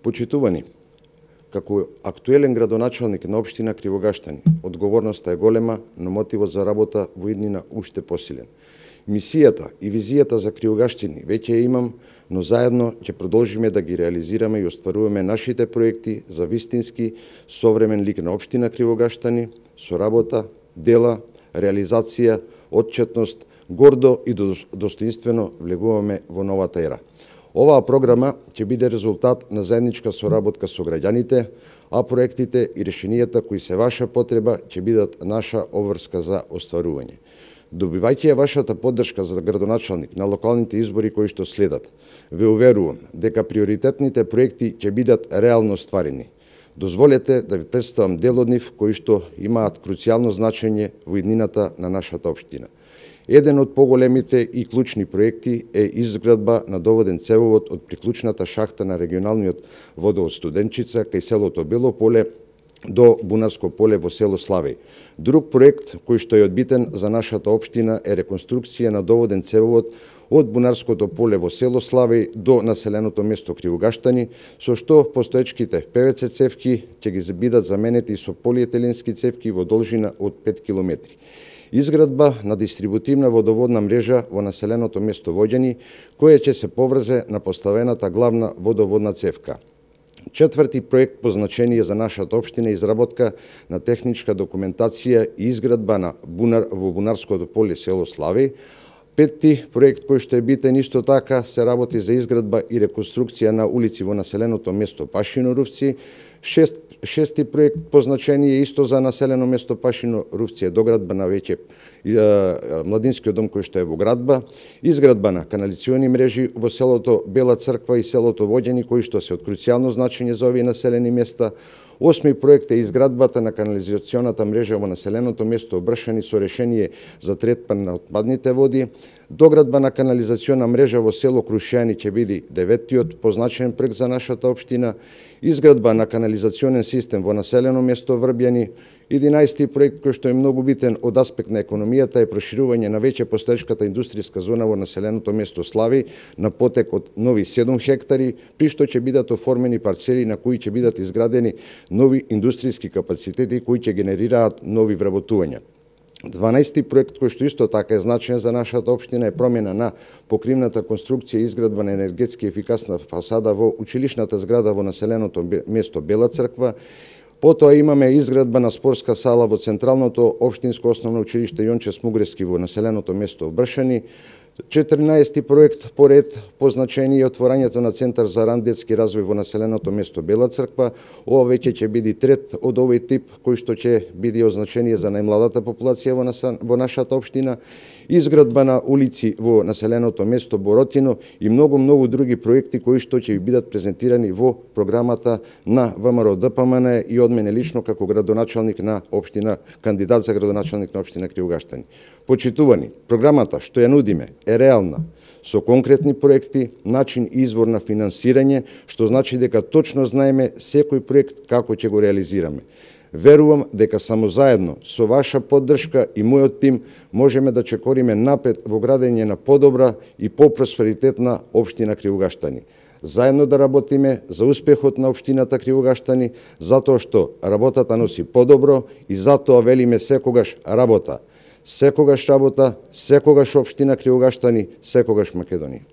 Почитувани, како актуелен градоначалник на општина Кривогаштани, одговорноста е голема, но мотивот за работа во иднина уште посилен. Мисијата и визијата за Кривогаштани веќе ја имам, но заедно ќе продолжиме да ги реализираме и остваруваме нашите проекти за вистински современ лик на општина Кривогаштани со работа, дела, реализација, отчетност, гордо и достоинствено влегуваме во новата ера. Оваа програма ќе биде резултат на заедничка соработка со граѓаните, а проектите и решенијата кои се ваша потреба ќе бидат наша обврска за остварување. Добивајќи ја вашата поддршка за градоначалник на локалните избори кои што следат, ве уверувам дека приоритетните проекти ќе бидат реално остварени. Дозволете да ви представам дел од нив кои што имаат круцијално значење во иднината на нашата општина. Еден од поголемите и клучни проекти е изградба на доводен цевовод од приклучната шахта на регионалниот водовод Студенчица кај селото Бело поле до Бунарско поле во село Славеј. Друг проект кој што е одбитен за нашата општина е реконструкција на доводен цевовод од Бунарското поле во село Славеј до населеното место Кривогаштани, со што постоечките ПВЦ цевки ќе ги бидат заменети со полиетиленски цевки во должина од 5 километри. Изградба на дистрибутивна водоводна мрежа во населеното место Воѓани, која ќе се поврзе на поставената главна водоводна цевка. Четврти проект по значение за нашата општина е изработка на техничка документација и изградба на во Бунарското поле село Славеј. Петти проект кој што е битен исто така се работи за изградба и реконструкција на улици во населеното место Пашино Рувци. Шести проект по значение исто за населено место Пашино Рувци е доградба на веќе младинскиот дом кој што е во градба, изградба на каналициони мрежи во селото Бела Црква и селото Воѓани кои што се од круцијално значење за овие населени места. Осми проект е изградбата на канализационата мрежа во населеното место Обршани со решение за третман на отпадните води. Доградба на канализациона мрежа во село Крушјани ќе биде деветиот позначен проект за нашата општина. Изградба на канализационен систем во населено место Врбјани. 11 проект кој што е многу битен од аспект на економијата е проширување на веќе постоечката индустријска зона во населеното место Славеј на потек од нови 7 хектари, при што ќе бидат оформени парцели на кои ќе бидат изградени нови индустријски капацитети кои ќе генерираат нови вработувања. 12 проект кој што исто така е значен за нашата општина е промена на покривната конструкција и изградба на енергетски ефикасна фасада во училишната зграда во населеното место Бела Црква. Потоа имаме изградба на спортска сала во Централното општинско основно училиште Јонче Смугревски во населеното место Бршани. 14 проект поред по значение отворањето на Центар за ран детски развој во населеното место Бела Црква. Ова веќе ќе биде трет од овој тип кој што ќе биде од значение за најмладата популација во нашата општина. Изградба на улици во населеното место Боротино и многу други проекти кои што ќе бидат презентирани во програмата на ВМРО ДПМН и од мене лично како градоначалник на општина, кандидат за градоначалник на општина Кривогаштани. Почитувани, програмата што ја нудиме е реална, со конкретни проекти, начин и извор на финансирање, што значи дека точно знаеме секој проект како ќе го реализираме. Верувам дека само заедно со ваша поддршка и мојот тим можеме да чекориме напред во градење на подобра и попросперитетна општина Кривогаштани. Заедно да работиме за успехот на општината Кривогаштани, затоа што работата носи подобро и затоа велиме секогаш работа. Секогаш работа, секогаш општина Кривогаштани, секогаш Македонија.